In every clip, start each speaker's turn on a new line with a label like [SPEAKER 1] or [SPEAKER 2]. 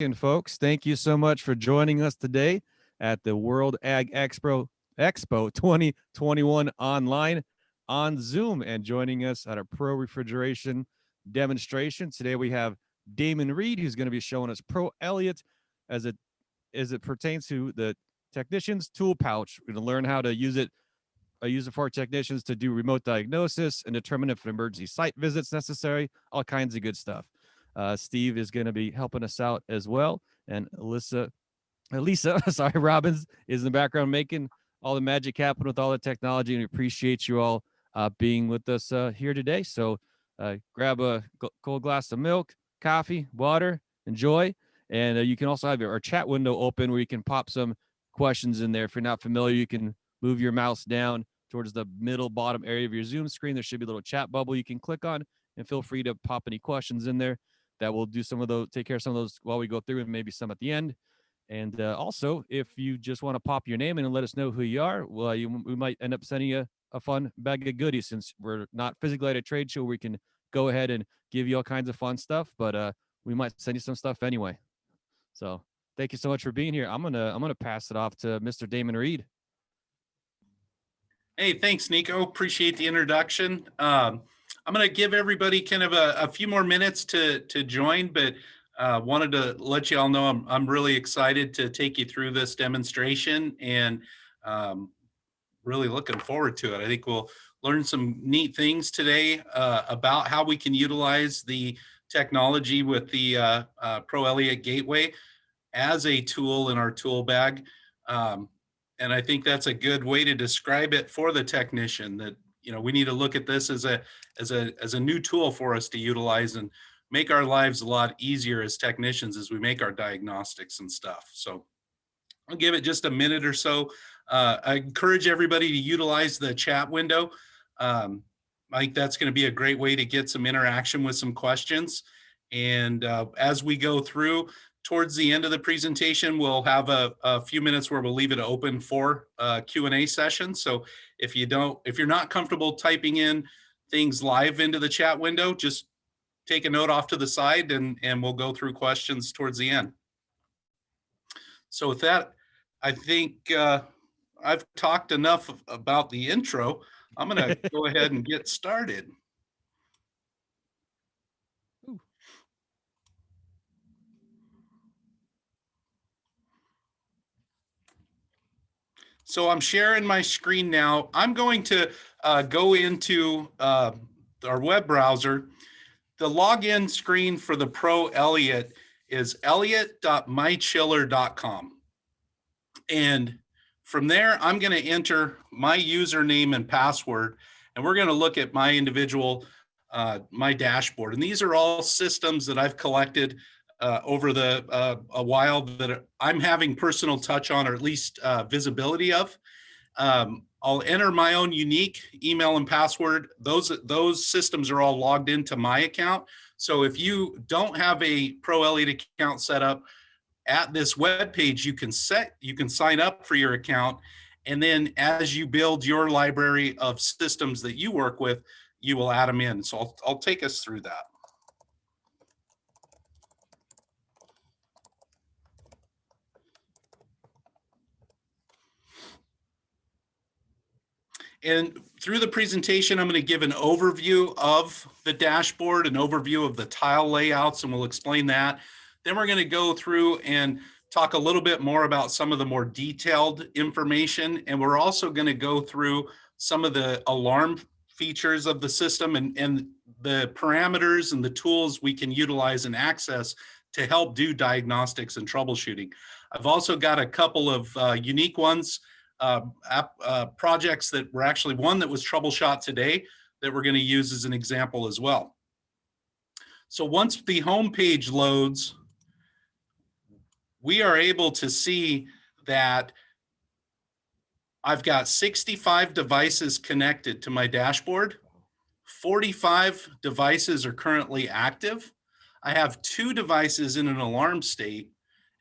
[SPEAKER 1] And folks, thank you so much for joining us today at the World Ag Expo 2021 online on Zoom and joining us at our Pro Refrigeration demonstration. Today we have Damon Reed, who's going to be showing us PROElliot as it pertains to the technician's tool pouch. We're going to learn how to use it for our technicians to do remote diagnosis and determine if an emergency site visit's necessary, all kinds of good stuff. Steve is going to be helping us out as well. And Lisa, sorry, Robbins is in the background making all the magic happen with all the technology. And we appreciate you all being with us here today. So grab a cold glass of milk, coffee, water, enjoy. And you can also have our chat window open where you can pop some questions in there. If you're not familiar, you can move your mouse down towards the middle bottom area of your Zoom screen. There should be a little chat bubble you can click on, and feel free to pop any questions in there. That will do some of those, take care of some of those while we go through, and maybe some at the end. And also, if you just want to pop your name in and let us know who you are, well, we might end up sending you a fun bag of goodies, since we're not physically at a trade show. We can go ahead and give you all kinds of fun stuff, but we might send you some stuff anyway. So thank you so much for being here. I'm gonna pass it off to Mr. Damon Reed.
[SPEAKER 2] Hey, thanks, Nico. Appreciate the introduction. I'm going to give everybody kind of a few more minutes to join, but wanted to let you all know I'm really excited to take you through this demonstration, and really looking forward to it. I think we'll learn some neat things today about how we can utilize the technology with the PROElliot Gateway as a tool in our tool bag. And I think that's a good way to describe it for the technician, that, you know, we need to look at this as a new tool for us to utilize and make our lives a lot easier as technicians as we make our diagnostics and stuff. So I'll give it just a minute or so. I encourage everybody to utilize the chat window. I think that's going to be a great way to get some interaction with some questions. And as we go through, towards the end of the presentation, we'll have a few minutes where we'll leave it open for a Q&A session. So if you're not comfortable typing in things live into the chat window, just take a note off to the side, and we'll go through questions towards the end. So with that, I think I've talked enough about the intro. I'm going to go ahead and get started. So I'm sharing my screen now. I'm going to go into our web browser. The login screen for the PROElliot is elliot.mychiller.com. And from there, I'm going to enter my username and password, and we're going to look at my individual, my dashboard. And these are all systems that I've collected over a while that I'm having personal touch on, or at least visibility of. I'll enter my own unique email and password. Those systems are all logged into my account. So if you don't have a PROElliot account set up, at this web page, you can sign up for your account, and then as you build your library of systems that you work with, you will add them in. So I'll take us through that. And through the presentation, I'm going to give an overview of the dashboard, an overview of the tile layouts, and we'll explain that. Then we're going to go through and talk a little bit more about some of the more detailed information. And we're also going to go through some of the alarm features of the system and the parameters and the tools we can utilize and access to help do diagnostics and troubleshooting. I've also got a couple of unique ones, projects that were actually one that was troubleshot today that we're going to use as an example as well. So once the home page loads, we are able to see that I've got 65 devices connected to my dashboard. 45 devices are currently active. I have 2 devices in an alarm state,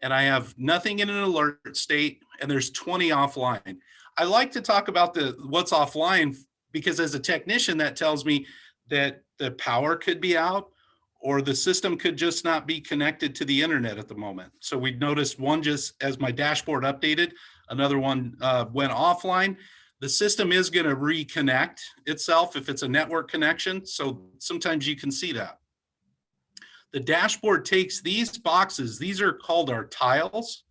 [SPEAKER 2] and I have nothing in an alert state, and there's 20 offline. I like to talk about what's offline, because as a technician, that tells me that the power could be out, or the system could just not be connected to the internet at the moment. So we noticed one just as my dashboard updated, another one went offline. The system is going to reconnect itself if it's a network connection. So sometimes you can see that. The dashboard takes these boxes, these are called our tiles.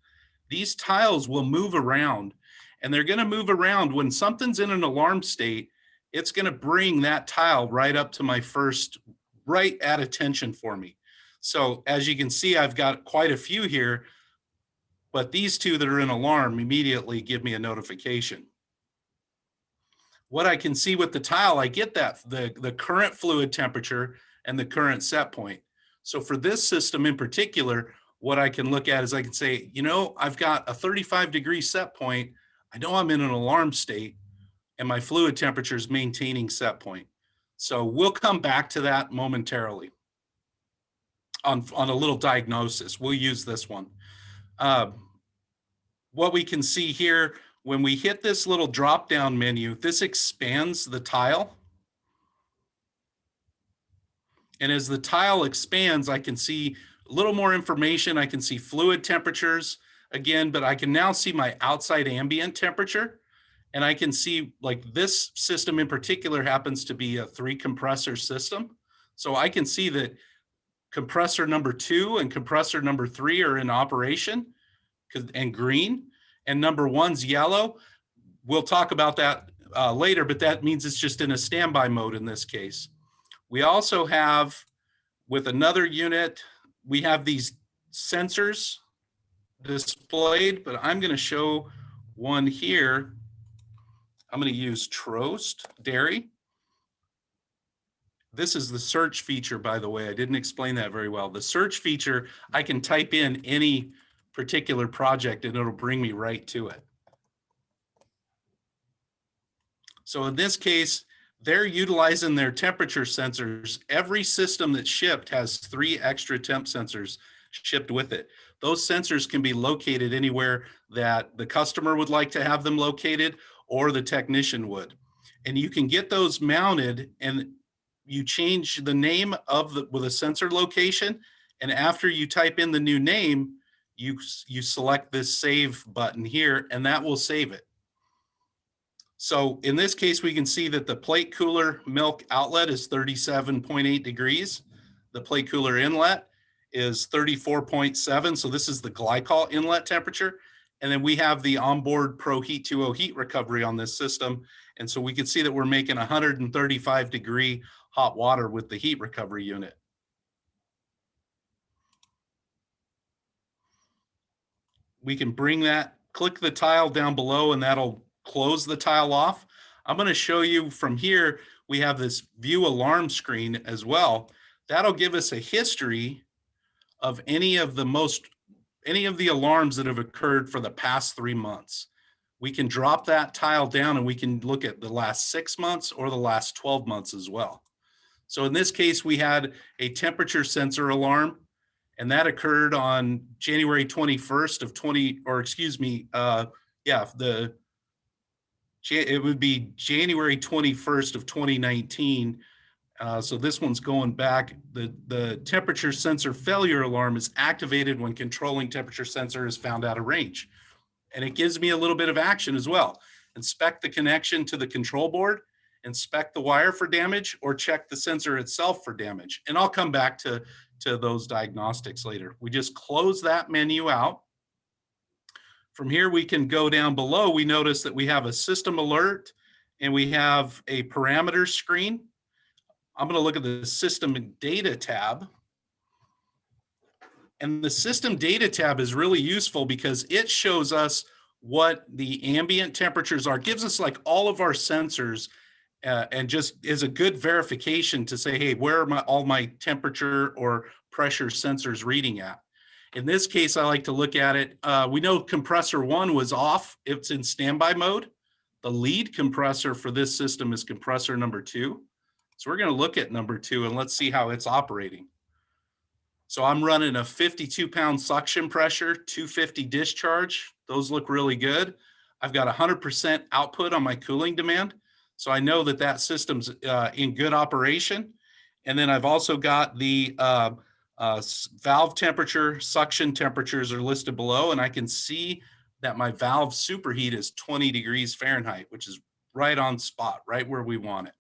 [SPEAKER 2] These tiles will move around, and they're going to move around when something's in an alarm state. It's going to bring that tile right up to my first, right at attention for me. So as you can see, I've got quite a few here, but these two that are in alarm immediately give me a notification. What I can see with the tile, I get that the current fluid temperature and the current set point. So for this system in particular, what I can look at is I can say, you know, I've got a 35-degree set point. I know I'm in an alarm state and my fluid temperature is maintaining set point. So we'll come back to that momentarily on a little diagnosis. We'll use this one. What we can see here, when we hit this little drop-down menu, this expands the tile. And as the tile expands, I can see a little more information. I can see fluid temperatures again, but I can now see my outside ambient temperature. And I can see, like, this system in particular happens to be a 3-compressor system. So I can see that compressor number 2 and compressor number 3 are in operation and green, and number 1's yellow. We'll talk about that later, but that means it's just in a standby mode in this case. We also have, with another unit, we have these sensors displayed, but I'm going to show one here. I'm going to use Trost Dairy. This is the search feature, by the way. I didn't explain that very well. The search feature, I can type in any particular project and it'll bring me right to it. So in this case, they're utilizing their temperature sensors. Every system that's shipped has 3 extra temp sensors shipped with it. Those sensors can be located anywhere that the customer would like to have them located or the technician would. And you can get those mounted, and you change the name of with a sensor location. And after you type in the new name, you select this save button here, and that will save it. So in this case, we can see that the plate cooler milk outlet is 37.8 degrees. The plate cooler inlet is 34.7. So this is the glycol inlet temperature. And then we have the onboard PROElliot 2.0 heat recovery on this system. And so we can see that we're making 135-degree hot water with the heat recovery unit. We can bring that, click the tile down below, and that'll close the tile off. I'm going to show you from here, we have this view alarm screen as well. That'll give us a history of any of the alarms that have occurred for the past 3 months. We can drop that tile down and we can look at the last 6 months or the last 12 months as well. So in this case, we had a temperature sensor alarm, and that occurred on January 21st of 20, or excuse me, it would be January 21st of 2019. So this one's going back. The temperature sensor failure alarm is activated when controlling temperature sensor is found out of range. And it gives me a little bit of action as well. Inspect the connection to the control board, inspect the wire for damage, or check the sensor itself for damage. And I'll come back to those diagnostics later. We just close that menu out. From here, we can go down below. We notice that we have a system alert and we have a parameter screen. I'm going to look at the system data tab. And the system data tab is really useful because it shows us what the ambient temperatures are, gives us like all of our sensors, and just is a good verification to say, hey, where are all my temperature or pressure sensors reading at? In this case, I like to look at it. We know compressor 1 was off. It's in standby mode. The lead compressor for this system is compressor number 2. So we're going to look at number 2 and let's see how it's operating. So I'm running a 52-pound suction pressure, 250 discharge. Those look really good. I've got 100% output on my cooling demand. So I know that that system's in good operation. And then I've also got the valve temperature, suction temperatures are listed below, and I can see that my valve superheat is 20 degrees Fahrenheit, which is right on spot, right where we want it.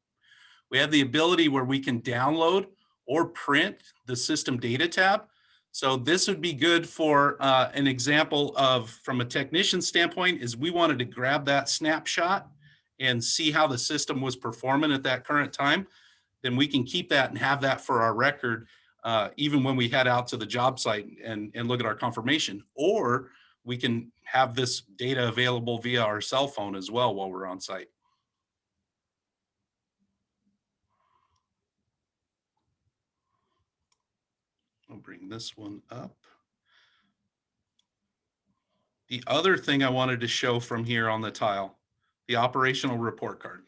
[SPEAKER 2] We have the ability where we can download or print the system data tab. So this would be good for an example of, from a technician standpoint, is we wanted to grab that snapshot and see how the system was performing at that current time. Then we can keep that and have that for our record, even when we head out to the job site and look at our confirmation. Or we can have this data available via our cell phone as well while we're on site. I'll bring this one up. The other thing I wanted to show from here on the tile, the operational report card.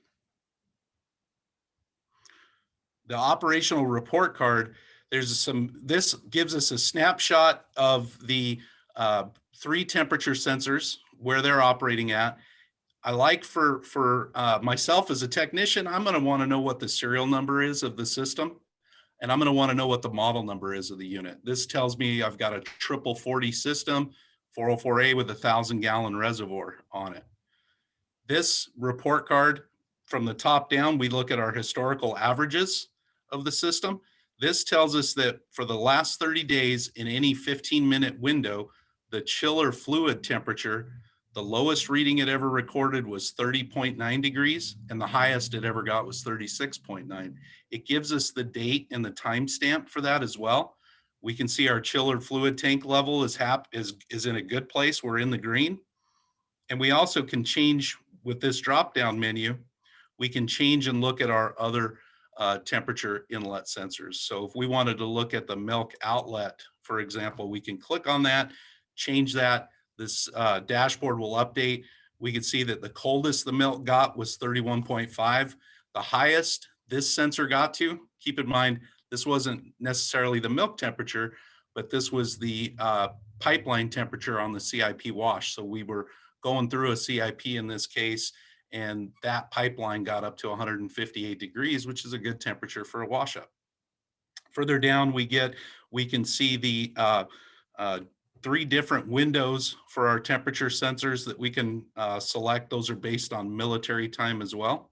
[SPEAKER 2] The operational report card, this gives us a snapshot of the 3 temperature sensors, where they're operating at. I like for myself as a technician, I'm going to want to know what the serial number is of the system, and I'm going to want to know what the model number is of the unit. This tells me I've got a 4040 system, 404A with a 1,000-gallon reservoir on it. This report card, from the top down, we look at our historical averages of the system. This tells us that for the last 30 days in any 15-minute window, the chiller fluid temperature, the lowest reading it ever recorded was 30.9 degrees, and the highest it ever got was 36.9. It gives us the date and the timestamp for that as well. We can see our chiller fluid tank level is in a good place. We're in the green. And we also can change with this drop-down menu. We can change and look at our other temperature inlet sensors. So if we wanted to look at the milk outlet, for example, we can click on that, change that. This dashboard will update. We can see that the coldest the milk got was 31.5. The highest this sensor got to, keep in mind, this wasn't necessarily the milk temperature, but this was the pipeline temperature on the CIP wash. So we were going through a CIP in this case, and that pipeline got up to 158 degrees, which is a good temperature for a wash up. Further down, we can see the 3 different windows for our temperature sensors that we can select. Those are based on military time as well.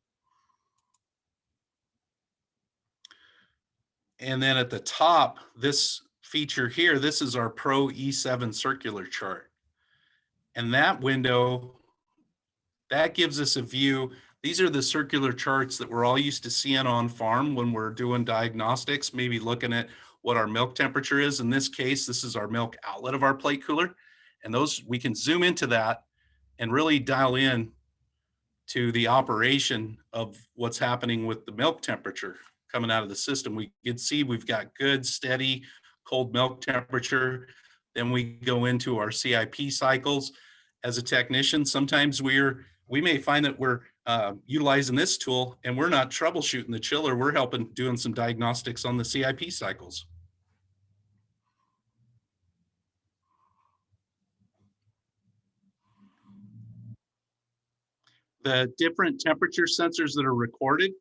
[SPEAKER 2] And then at the top, this feature here, this is our Pro E7 circular chart. And that window, that gives us a view. These are the circular charts that we're all used to seeing on farm when we're doing diagnostics, maybe looking at what our milk temperature is. In this case, this is our milk outlet of our plate cooler. And those, we can zoom into that and really dial in to the operation of what's happening with the milk temperature coming out of the system. We can see we've got good, steady, cold milk temperature. Then we go into our CIP cycles. As a technician, sometimes we may find that we're utilizing this tool and we're not troubleshooting the chiller. We're helping doing some diagnostics on the CIP cycles. The different temperature sensors that are recorded,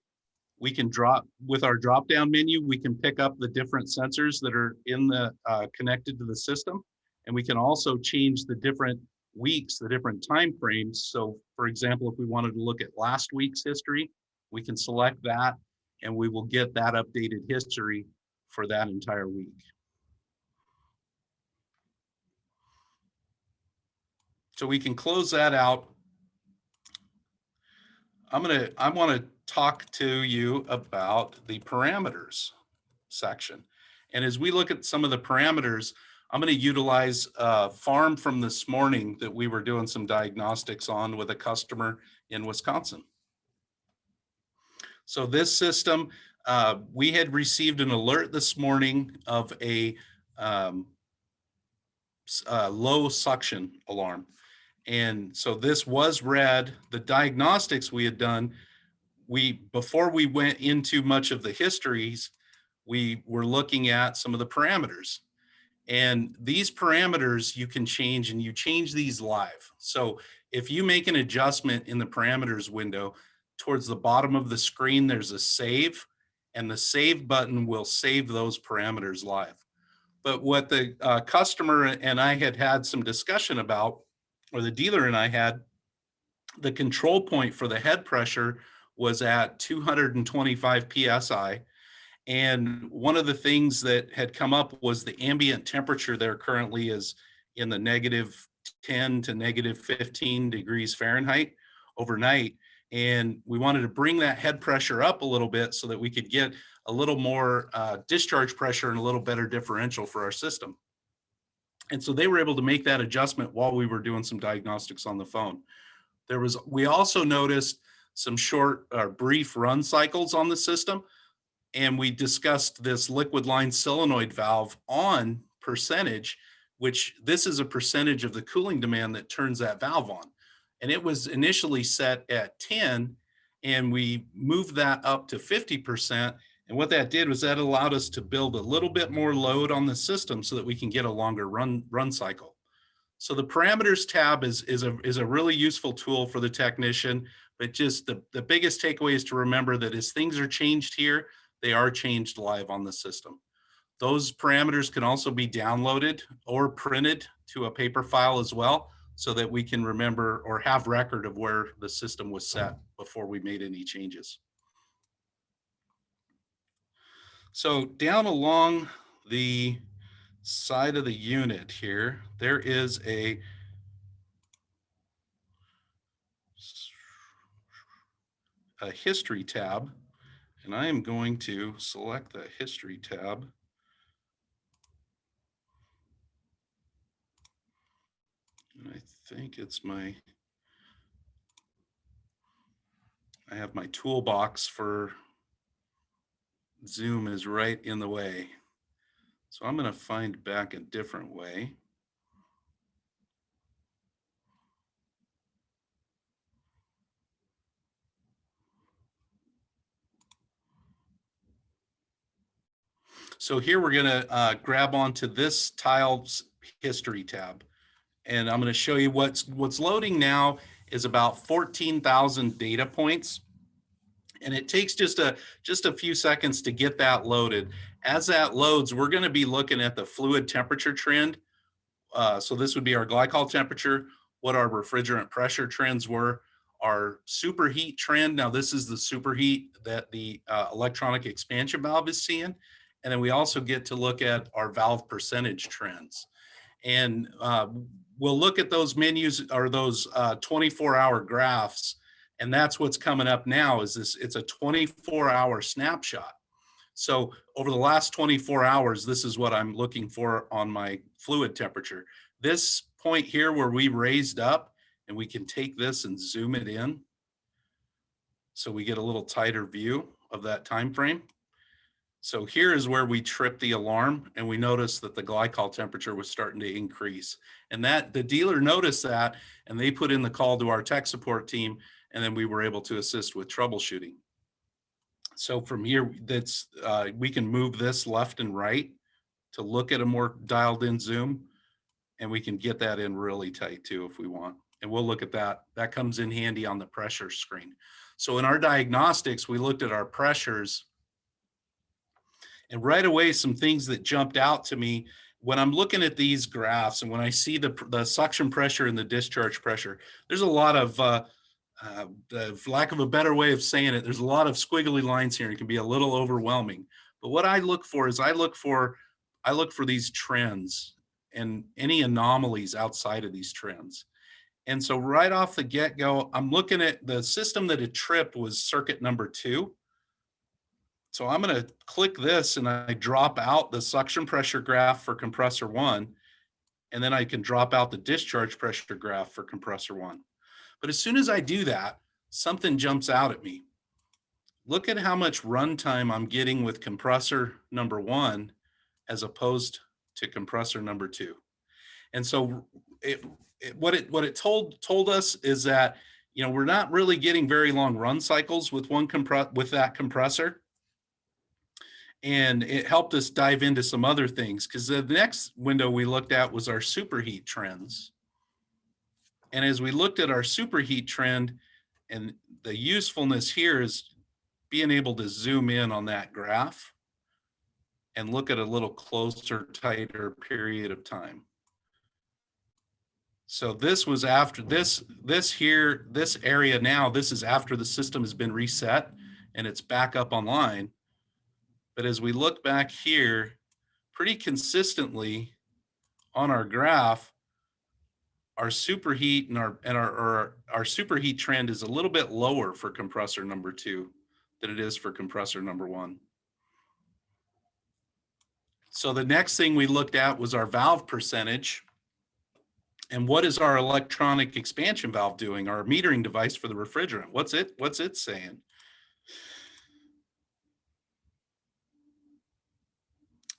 [SPEAKER 2] we can drop with our drop down menu. We can pick up the different sensors that are in the connected to the system, and we can also change the different weeks, the different time frames. So for example, if we wanted to look at last week's history, we can select that and we will get that updated history for that entire week. So we can close that out. I want to talk to you about the parameters section. And as we look at some of the parameters, I'm going to utilize a farm from this morning that we were doing some diagnostics on with a customer in Wisconsin. So this system, we had received an alert this morning of a low suction alarm. And so this was read. The diagnostics we had done, before we went into much of the histories, we were looking at some of the parameters. And these parameters you can change, and you change these live. So if you make an adjustment in the parameters window, towards the bottom of the screen, there's a save, and the save button will save those parameters live. But what the customer and I had some discussion about, or the dealer and I had, the control point for the head pressure was at 225 psi. And one of the things that had come up was the ambient temperature there currently is in the -10 to -15 degrees Fahrenheit overnight. And we wanted to bring that head pressure up a little bit so that we could get a little more discharge pressure and a little better differential for our system. And so they were able to make that adjustment while we were doing some diagnostics on the phone. We also noticed some short or brief run cycles on the system, and we discussed this liquid line solenoid valve on percentage, which this is a percentage of the cooling demand that turns that valve on. And it was initially set at 10, and we moved that up to 50%. And what that did was that allowed us to build a little bit more load on the system so that we can get a longer run cycle. So the parameters tab is a really useful tool for the technician, but just the biggest takeaway is to remember that as things are changed here, they are changed live on the system. Those parameters can also be downloaded or printed to a paper file as well, so that we can remember or have record of where the system was set before we made any changes. So down along the side of the unit here, there is a history tab, and I am going to select the history tab. And I think I have my toolbox for Zoom is right in the way. So I'm going to find back a different way. So here we're going to grab onto this tile's history tab, and I'm going to show you what's loading now is about 14,000 data points, and it takes just a few seconds to get that loaded. As that loads, we're going to be looking at the fluid temperature trend. So this would be our glycol temperature, what our refrigerant pressure trends were, our superheat trend. Now this is the superheat that the electronic expansion valve is seeing. And then we also get to look at our valve percentage trends. And we'll look at those menus or those 24-hour graphs. And that's what's coming up now is this, it's a 24-hour snapshot. So over the last 24 hours, this is what I'm looking for on my fluid temperature. This point here where we raised up, and we can take this and zoom it in so we get a little tighter view of that time frame. So here is where we tripped the alarm, and we noticed that the glycol temperature was starting to increase. And that the dealer noticed that, and they put in the call to our tech support team, and then we were able to assist with troubleshooting. So from here, we can move this left and right to look at a more dialed in zoom, and we can get that in really tight too if we want. And we'll look at that. That comes in handy on the pressure screen. So in our diagnostics, we looked at our pressures, and right away, some things that jumped out to me when I'm looking at these graphs and when I see the suction pressure and the discharge pressure, there's a lot of, for lack of a better way of saying it, there's a lot of squiggly lines here. It can be a little overwhelming. But what I look for is I look for these trends and any anomalies outside of these trends. And so right off the get-go, I'm looking at the system that had tripped was circuit number 2. So I'm going to click this and I drop out the suction pressure graph for compressor 1, and then I can drop out the discharge pressure graph for compressor 1. But as soon as I do that, something jumps out at me. Look at how much runtime I'm getting with compressor number 1 as opposed to compressor number 2. And so what it told us is that, you know, we're not really getting very long run cycles with that compressor. And it helped us dive into some other things, because the next window we looked at was our superheat trends. And as we looked at our superheat trend, and the usefulness here is being able to zoom in on that graph and look at a little closer, tighter period of time. So this was after this area now, this is after the system has been reset and it's back up online. But as we look back here, pretty consistently on our graph, our superheat and our superheat trend is a little bit lower for compressor number 2 than it is for compressor number 1. So the next thing we looked at was our valve percentage. And what is our electronic expansion valve doing, our metering device for the refrigerant? What's it saying?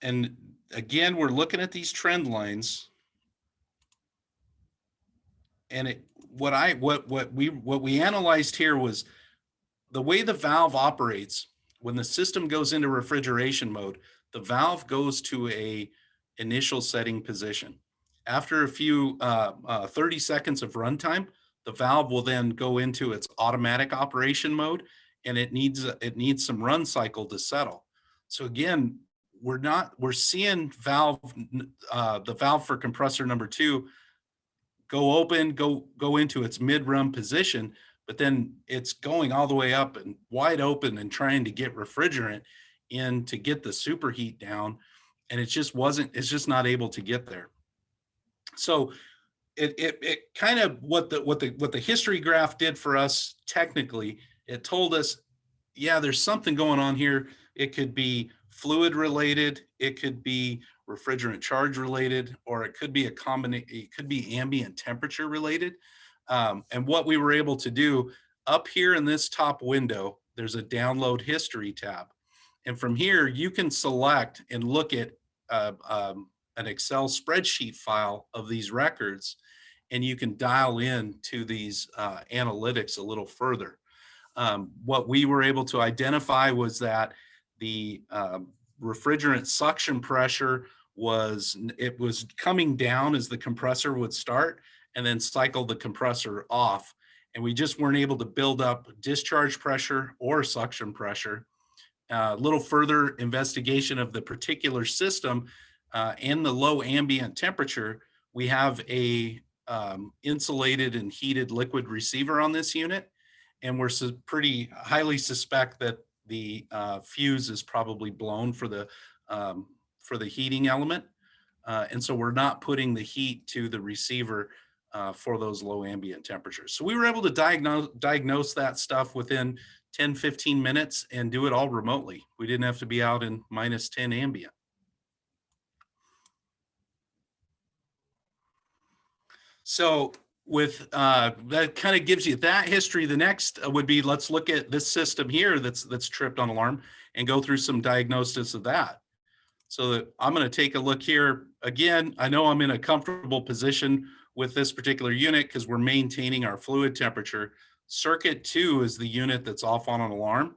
[SPEAKER 2] And again, we're looking at these trend lines. And what we analyzed here was the way the valve operates. When the system goes into refrigeration mode, the valve goes to a initial setting position. After a few 30 seconds of runtime, the valve will then go into its automatic operation mode, and it needs some run cycle to settle. So again, we're seeing the valve for compressor number 2 go open, go into its mid-run position, but then it's going all the way up and wide open and trying to get refrigerant in to get the superheat down, and it's just not able to get there. So it kind of what the history graph did for us technically, it told us, yeah, there's something going on here. It could be fluid related, it could be refrigerant charge related, or it could be it could be ambient temperature related. And what we were able to do up here in this top window, there's a download history tab. And from here, you can select and look at an Excel spreadsheet file of these records, and you can dial in to these analytics a little further. What we were able to identify was that the refrigerant suction pressure was coming down as the compressor would start and then cycle the compressor off. And we just weren't able to build up discharge pressure or suction pressure. A little further investigation of the particular system and the low ambient temperature, we have a insulated and heated liquid receiver on this unit, and we're pretty highly suspect that the fuse is probably blown for the heating element, and so we're not putting the heat to the receiver for those low ambient temperatures. So we were able to diagnose that stuff within 10-15 minutes and do it all remotely. We didn't have to be out in -10 ambient. So with that kind of gives you that history. The next would be, let's look at this system here that's tripped on alarm and go through some diagnosis of that. So that I'm going to take a look here. Again, I know I'm in a comfortable position with this particular unit because we're maintaining our fluid temperature. Circuit 2 is the unit that's off on an alarm.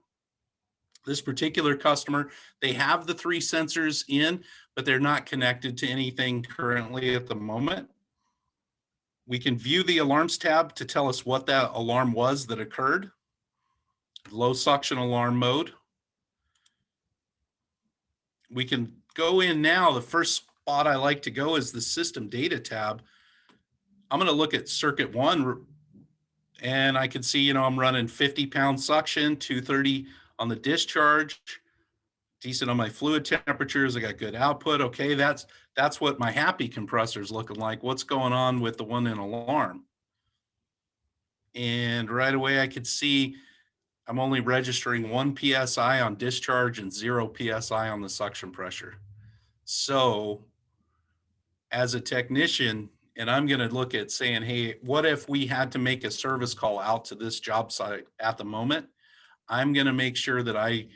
[SPEAKER 2] This particular customer, they have the 3 sensors in, but they're not connected to anything currently at the moment. We can view the alarms tab to tell us what that alarm was that occurred. Low suction alarm mode. We can go in now. The first spot I like to go is the system data tab. I'm going to look at circuit 1, and I can see, I'm running 50 pound suction, 230 on the discharge, decent on my fluid temperatures. I got good output. Okay, that's what my happy compressor is looking like. What's going on with the one in alarm? And right away I could see I'm only registering 1 PSI on discharge and 0 PSI on the suction pressure. So as a technician, and I'm going to look at saying, hey, what if we had to make a service call out to this job site at the moment? I'm going to make sure that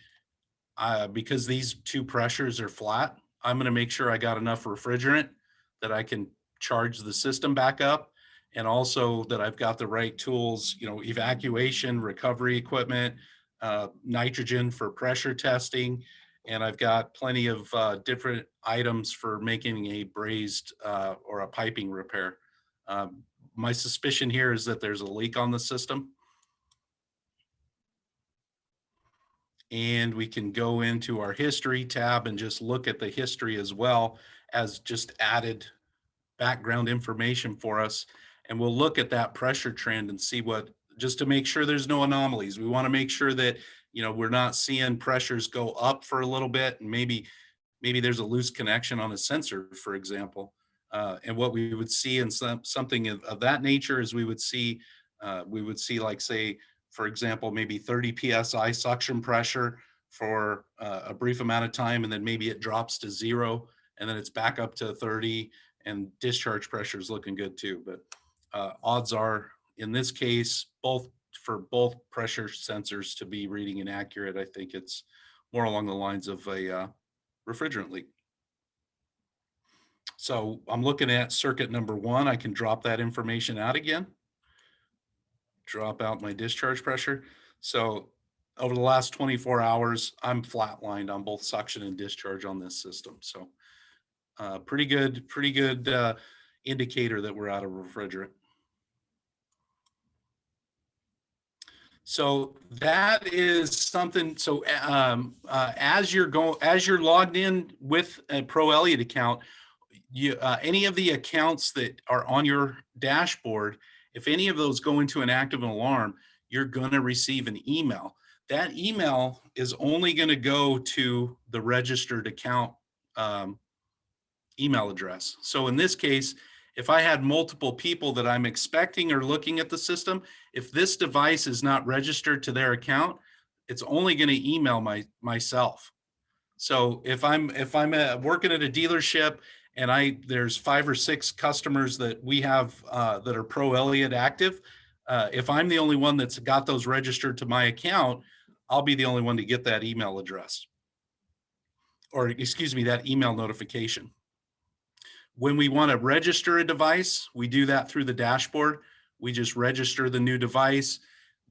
[SPEAKER 2] because these 2 pressures are flat, I'm going to make sure I got enough refrigerant that I can charge the system back up, and also that I've got the right tools, evacuation, recovery equipment, nitrogen for pressure testing, and I've got plenty of different items for making a brazed or a piping repair. My suspicion here is that there's a leak on the system. And we can go into our history tab and just look at the history as well as just added background information for us. And we'll look at that pressure trend and see what, just to make sure there's no anomalies. We want to make sure that, we're not seeing pressures go up for a little bit, and maybe there's a loose connection on a sensor, for example. And what we would see in something of that nature is we would see like, say, for example, maybe 30 psi suction pressure for a brief amount of time, and then maybe it drops to 0, and then it's back up to 30, and discharge pressure is looking good too. But odds are, in this case, for both pressure sensors to be reading inaccurate, I think it's more along the lines of a refrigerant leak. So I'm looking at circuit number 1. I can drop that information out again, drop out my discharge pressure. So over the last 24 hours, I'm flatlined on both suction and discharge on this system. So pretty good indicator that we're out of refrigerant. So that is something. So as you're logged in with a PROElliot account, any of the accounts that are on your dashboard, if any of those go into an active alarm, you're going to receive an email. That email is only going to go to the registered account email address. So in this case, if I had multiple people that I'm expecting or looking at the system, if this device is not registered to their account, it's only going to email myself. So if I'm working at a dealership and there's 5 or 6 customers that we have that are PROElliot active, if I'm the only one that's got those registered to my account, I'll be the only one to get that email address, or excuse me, that email notification. When we want to register a device, we do that through the dashboard. We just register the new device.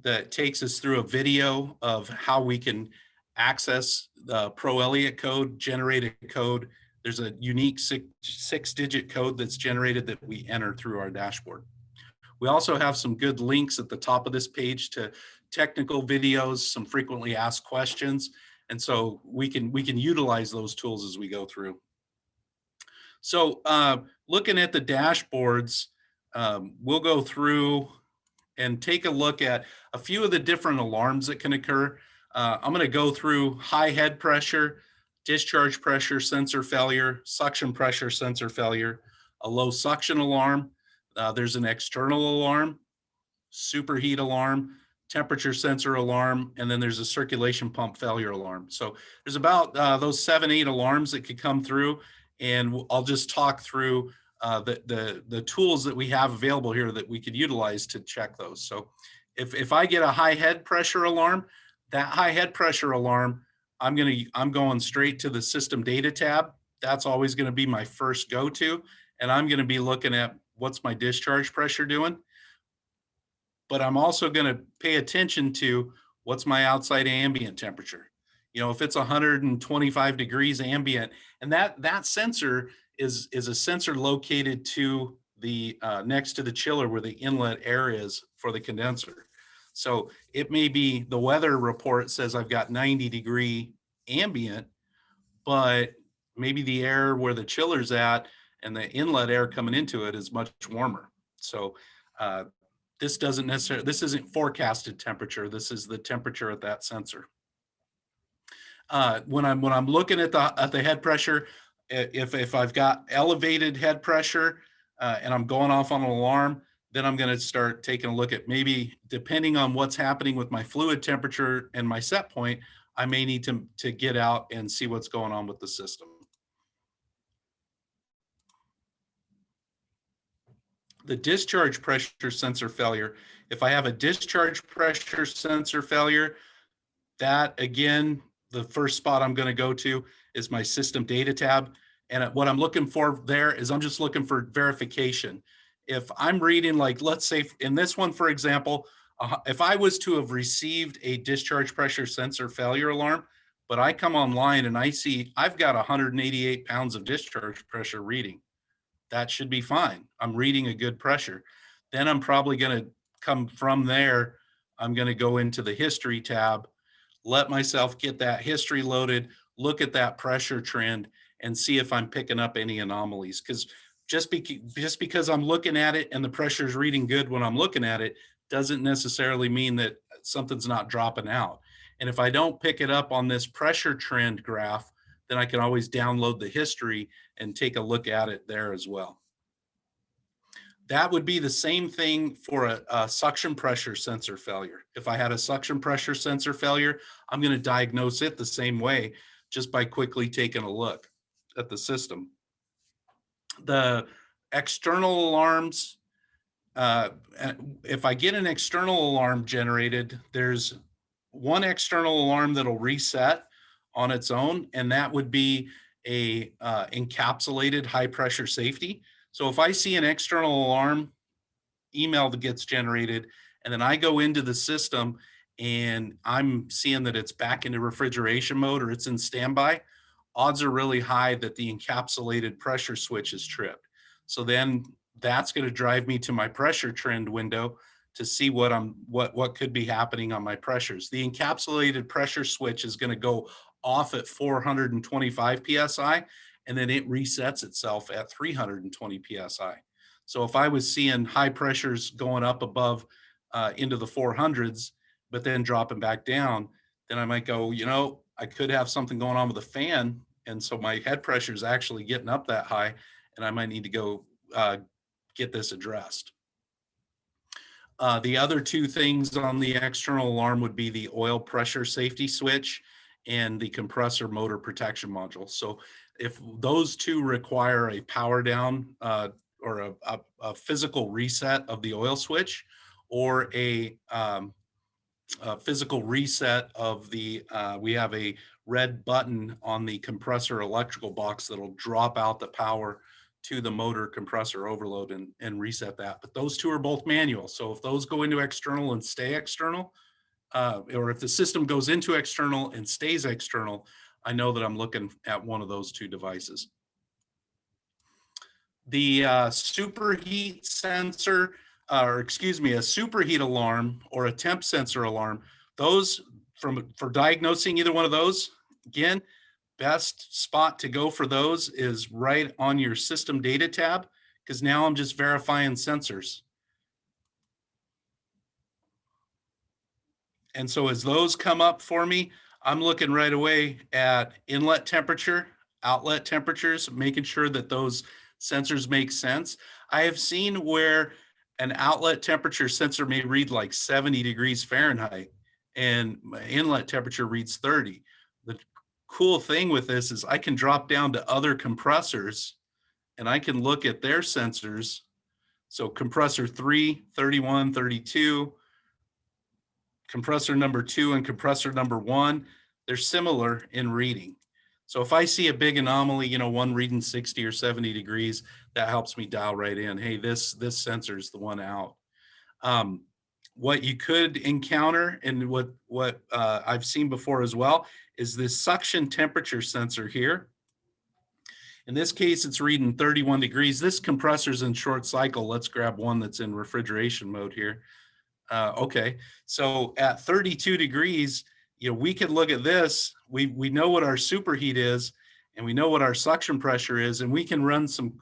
[SPEAKER 2] That takes us through a video of how we can access the PROElliot code, generate a code. There's a unique six-digit code that's generated that we enter through our dashboard. We also have some good links at the top of this page to technical videos, some frequently asked questions. And so we can utilize those tools as we go through. So looking at the dashboards, we'll go through and take a look at a few of the different alarms that can occur. I'm going to go through high head pressure, discharge pressure sensor failure, suction pressure sensor failure, a low suction alarm. There's an external alarm, superheat alarm, temperature sensor alarm, and then there's a circulation pump failure alarm. So there's about those 7-8 alarms that could come through, and I'll just talk through the tools that we have available here that we could utilize to check those. So if I get a high head pressure alarm, that high head pressure alarm, I'm going straight to the system data tab. That's always going to be my first go-to, and I'm going to be looking at what's my discharge pressure doing. But I'm also going to pay attention to what's my outside ambient temperature. If it's 125 degrees ambient, and that sensor is a sensor located to the next to the chiller where the inlet air is for the condenser. So it may be the weather report says I've got 90-degree ambient, but maybe the air where the chiller's at and the inlet air coming into it is much warmer. So this isn't forecasted temperature. This is the temperature at that sensor. When I'm looking at the head pressure, if I've got elevated head pressure and I'm going off on an alarm, then I'm going to start taking a look at, maybe depending on what's happening with my fluid temperature and my set point, I may need to get out and see what's going on with the system. The discharge pressure sensor failure. If I have a discharge pressure sensor failure, that again, the first spot I'm going to go to is my system data tab. And what I'm looking for there is I'm just looking for verification. If I'm reading, like, let's say in this one, for example, if I was to have received a discharge pressure sensor failure alarm, but I come online and I see I've got 188 pounds of discharge pressure reading, that should be fine. I'm reading a good pressure. Then I'm probably going to come from there. I'm going to go into the history tab, let myself get that history loaded, look at that pressure trend, and see if I'm picking up any anomalies. Because just because I'm looking at it and the pressure is reading good when I'm looking at it doesn't necessarily mean that something's not dropping out. And if I don't pick it up on this pressure trend graph, then I can always download the history and take a look at it there as well. That would be the same thing for a suction pressure sensor failure. If I had a suction pressure sensor failure, I'm going to diagnose it the same way just by quickly taking a look at the system. The external alarms, if I get an external alarm generated, there's one external alarm that'll reset on its own, and that would be a encapsulated high pressure safety. So if I see an external alarm email that gets generated, and then I go into the system and I'm seeing that it's back into refrigeration mode or it's in standby, odds are really high that the encapsulated pressure switch is tripped. So then that's going to drive me to my pressure trend window to see what could be happening on my pressures. The encapsulated pressure switch is going to go off at 425 psi, and then it resets itself at 320 psi. So if I was seeing high pressures going up above into the 400s, but then dropping back down, then I might go, I could have something going on with the fan. And so my head pressure is actually getting up that high, and I might need to go get this addressed. The other two things on the external alarm would be the oil pressure safety switch and the compressor motor protection module. So if those two require a power down or a physical reset of the oil switch, or a physical reset of the, we have a red button on the compressor electrical box that'll drop out the power to the motor compressor overload and reset that. But those two are both manual. So if those go into external and stay external, or if the system goes into external and stays external, I know that I'm looking at one of those two devices. The superheat sensor, or excuse me, a superheat alarm or a temp sensor alarm, those for diagnosing either one of those, again, best spot to go for those is right on your system data tab, because now I'm just verifying sensors. And so as those come up for me, I'm looking right away at inlet temperature, outlet temperatures, making sure that those sensors make sense. I have seen where an outlet temperature sensor may read like 70 degrees Fahrenheit and my inlet temperature reads 30. The cool thing with this is I can drop down to other compressors and I can look at their sensors. So compressor 3, 31, 32, compressor number 2 and compressor number 1, they're similar in reading. So if I see a big anomaly, one reading 60 or 70 degrees, that helps me dial right in. Hey, this sensor is the one out. What you could encounter, and what I've seen before as well, is this suction temperature sensor here. In this case, it's reading 31 degrees. This compressor's in short cycle. Let's grab one that's in refrigeration mode here. Okay, so at 32 degrees, we could look at this. We know what our superheat is, and we know what our suction pressure is, and we can run some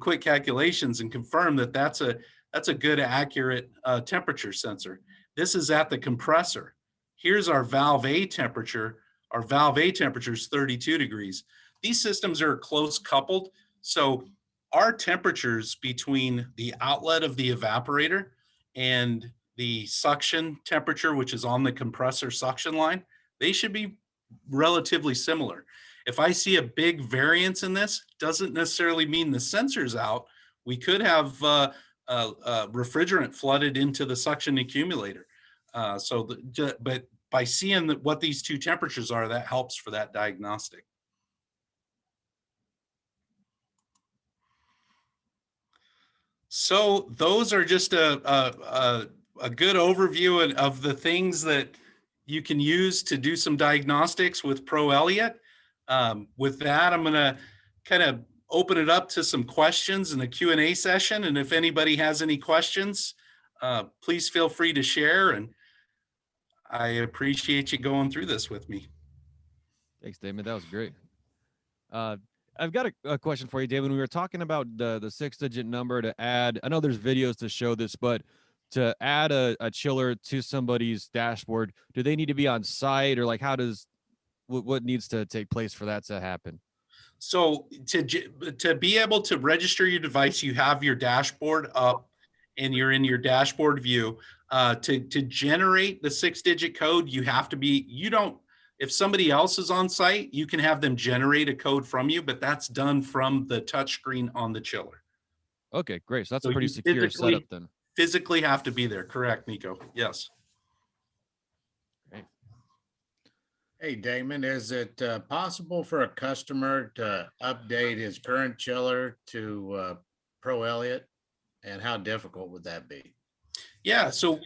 [SPEAKER 2] quick calculations and confirm that that's a good, accurate temperature sensor. This is at the compressor. Here's our valve A temperature. Our valve A temperature is 32 degrees. These systems are close coupled, so our temperatures between the outlet of the evaporator and the suction temperature, which is on the compressor suction line, they should be relatively similar. If I see a big variance in this, doesn't necessarily mean the sensor's out. We could have refrigerant flooded into the suction accumulator. But by seeing what these two temperatures are, that helps for that diagnostic. So those are just a good overview of the things that you can use to do some diagnostics with PROElliot. With that, I'm going to kind of open it up to some questions in the Q&A session. And if anybody has any questions, please feel free to share. And I appreciate you going through this with me.
[SPEAKER 1] Thanks, Damon. That was great. Uh, I've got a question for you, Damon. We were talking about the 6-digit number to add. I know there's videos to show this, but to add a chiller to somebody's dashboard, do they need to be on site, or like how does what needs to take place for that to happen?
[SPEAKER 2] So to be able to register your device, you have your dashboard up and you're in your dashboard view. To generate the 6-digit code, you have to be, you don't, if somebody else is on site, you can have them generate a code from you, but that's done from the touchscreen on the chiller.
[SPEAKER 1] Okay, great. So that's
[SPEAKER 2] So
[SPEAKER 1] a pretty
[SPEAKER 2] you
[SPEAKER 1] secure setup then.
[SPEAKER 2] physically have to be there. Correct, Nico. Yes.
[SPEAKER 1] Great.
[SPEAKER 3] Hey, Damon, is it possible for a customer to update his current chiller to PROElliot? And how difficult would that be?
[SPEAKER 2] Yeah, so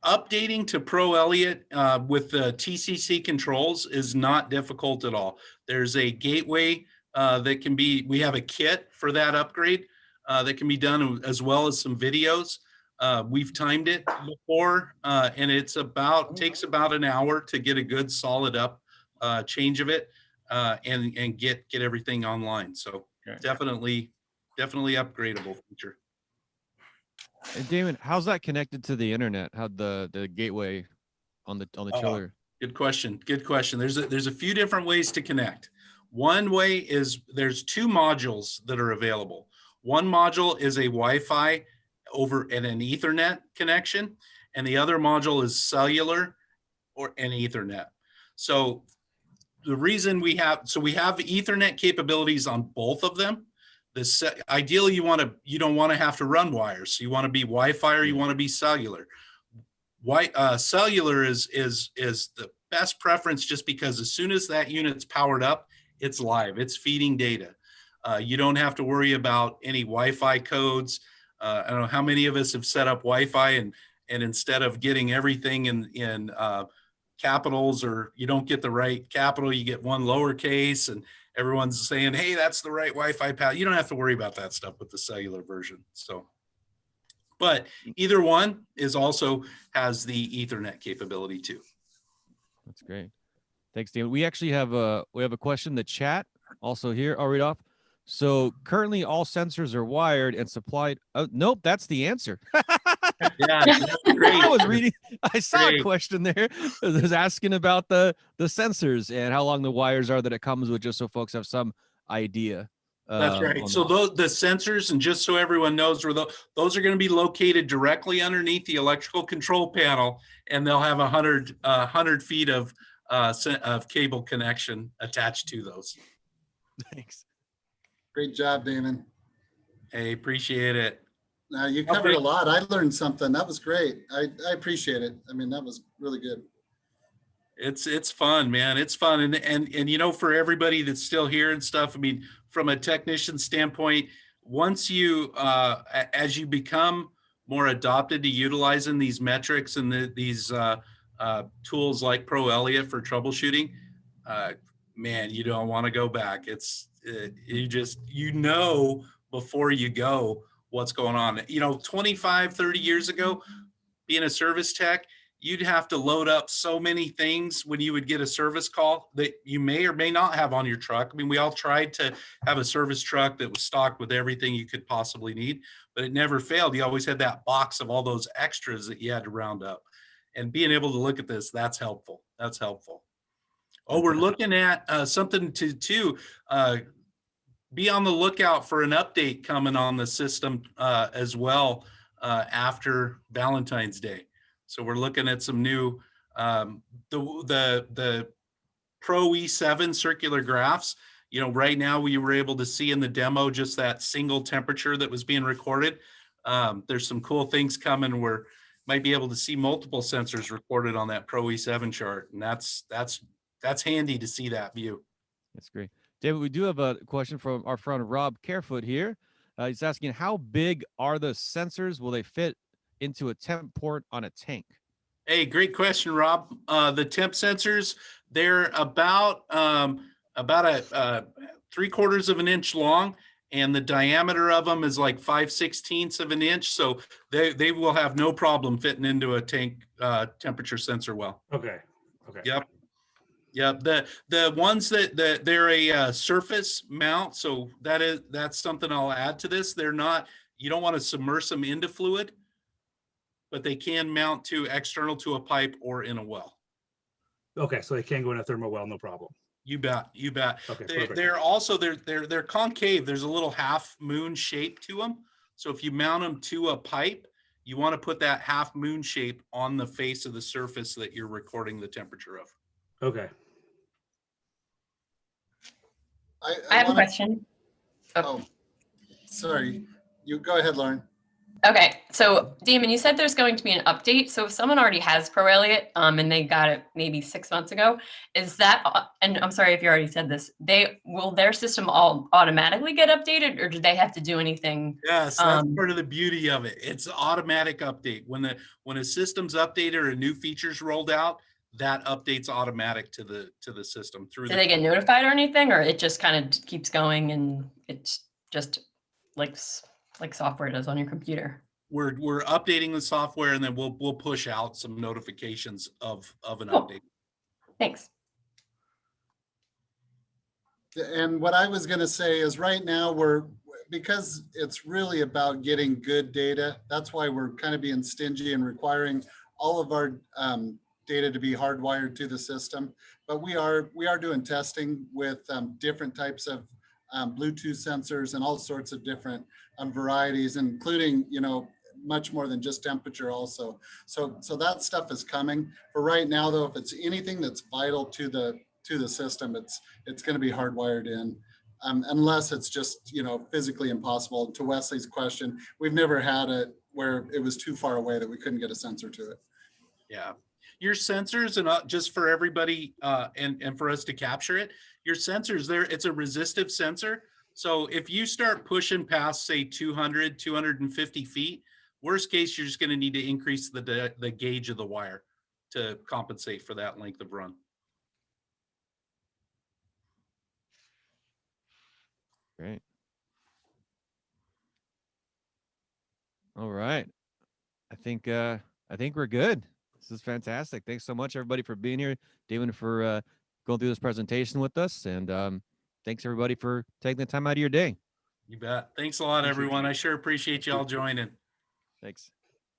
[SPEAKER 2] updating to PROElliot with the TCC controls is not difficult at all. There's a gateway that can be, we have a kit for that upgrade that can be done, as well as some videos. We've timed it before, and it's takes about an hour to get a good solid change of it and get everything online. So
[SPEAKER 3] Okay.
[SPEAKER 2] definitely upgradable feature.
[SPEAKER 1] And Damon, how's that connected to the internet? How the gateway on the chiller?
[SPEAKER 2] Good question. Good question. There's a few different ways to connect. One way is there's 2 modules that are available. One module is a Wi-Fi over an Ethernet connection, and the other module is cellular or an Ethernet. So the reason we have Ethernet capabilities on both of them. Ideally, you don't want to have to run wires. So you want to be Wi-Fi or you want to be cellular. Cellular is the best preference, just because as soon as that unit's powered up, it's live. It's feeding data. You don't have to worry about any Wi-Fi codes. I don't know how many of us have set up Wi-Fi and instead of getting everything in capitals, or you don't get the right capital, you get one lowercase, and everyone's saying, hey, that's the right Wi-Fi path. You don't have to worry about that stuff with the cellular version. So, but either one has the Ethernet capability too.
[SPEAKER 1] That's great. Thanks, Damon. We actually have a question in the chat also here. I'll read off. So currently all sensors are wired and supplied. Oh, nope, that's the answer.
[SPEAKER 2] Yeah, that's great.
[SPEAKER 1] I was reading. I saw
[SPEAKER 2] Great.
[SPEAKER 1] a question there. It was asking about the sensors and how long the wires are that it comes with, just so folks have some idea.
[SPEAKER 2] That's right. So the sensors, and just so everyone knows, where those are going to be located directly underneath the electrical control panel, and they'll have 100 feet of cable connection attached to those.
[SPEAKER 1] Thanks.
[SPEAKER 4] Great job, Damon.
[SPEAKER 2] Hey, appreciate it.
[SPEAKER 4] Now you covered a lot. I learned something. That was great. I appreciate it. I mean, that was really good.
[SPEAKER 2] It's fun, man. It's fun. And you know, for everybody that's still here and stuff, I mean, from a technician standpoint, once you as you become more adopted to utilizing these metrics and these tools like PROElliot for troubleshooting, man, you don't want to go back. You know before you go what's going on. You know, 25, 30 years ago, being a service tech, you'd have to load up so many things when you would get a service call that you may or may not have on your truck. I mean, we all tried to have a service truck that was stocked with everything you could possibly need, but it never failed. You always had that box of all those extras that you had to round up. And being able to look at this, that's helpful. That's helpful. Oh, we're looking at something to be on the lookout for an update coming on the system as well after Valentine's Day. So we're looking at some new the PROE7 circular graphs. You know, right now we were able to see in the demo just that single temperature that was being recorded. There's some cool things coming where might be able to see multiple sensors recorded on that PROE7 chart, and that's handy to see that view.
[SPEAKER 1] That's great. David, we do have a question from our friend Rob Carefoot here. He's asking, how big are the sensors? Will they fit into a temp port on a tank?
[SPEAKER 2] Hey, great question, Rob. The temp sensors, they're about a 3/4 of an inch long, and the diameter of them is like 5/16 of an inch. So they will have no problem fitting into a tank temperature sensor well.
[SPEAKER 5] Okay. Okay.
[SPEAKER 2] Yep. Yep. The ones that they're a surface mount. So that's something I'll add to this. They're not, you don't want to submerge them into fluid, but they can mount to external to a pipe or in a well.
[SPEAKER 5] Okay. So they can go in a thermal well, no problem.
[SPEAKER 2] You bet. You bet.
[SPEAKER 5] Okay. Perfect.
[SPEAKER 2] They're also they're concave. There's a little half moon shape to them. So if you mount them to a pipe, you want to put that half moon shape on the face of the surface that you're recording the temperature of.
[SPEAKER 5] Okay.
[SPEAKER 6] I have a
[SPEAKER 4] wanna-
[SPEAKER 6] question.
[SPEAKER 4] Oh, sorry. You go ahead, Lauren.
[SPEAKER 6] Okay, so Damon, you said there's going to be an update. So if someone already has PROElliot, and they got it maybe 6 months ago, is that, and I'm sorry if you already said this, will their system all automatically get updated, or do they have to do anything?
[SPEAKER 2] Yes, that's part of the beauty of it. It's automatic update. When a system's updated or a new feature's rolled out, that update's automatic to the system through.
[SPEAKER 6] Do they get notified or anything, or it just kind of keeps going and it's just like software does on your computer?
[SPEAKER 2] We're updating the software, and then we'll push out some notifications of an
[SPEAKER 6] Cool.
[SPEAKER 2] update.
[SPEAKER 6] Thanks.
[SPEAKER 4] And what I was going to say is right now because it's really about getting good data. That's why we're kind of being stingy and requiring all of our data to be hardwired to the system. But we are doing testing with different types of Bluetooth sensors and all sorts of different varieties, including, much more than just temperature also. So that stuff is coming. For right now, though, if it's anything that's vital to the system, it's going to be hardwired in, unless it's just, physically impossible. To Wesley's question, we've never had it where it was too far away that we couldn't get a sensor to it.
[SPEAKER 2] Yeah. Your sensors, and just for everybody and for us to capture it, your sensors there, it's a resistive sensor. So if you start pushing past, say, 200, 250 feet, worst case, you're just going to need to increase the gauge of the wire to compensate for that length of run.
[SPEAKER 1] Great. All right. I think we're good. This is fantastic. Thanks so much, everybody, for being here. Damon, for going through this presentation with us. And thanks, everybody, for taking the time out of your day.
[SPEAKER 2] You bet. Thanks a lot, everyone. I sure appreciate you all joining.
[SPEAKER 1] Thanks.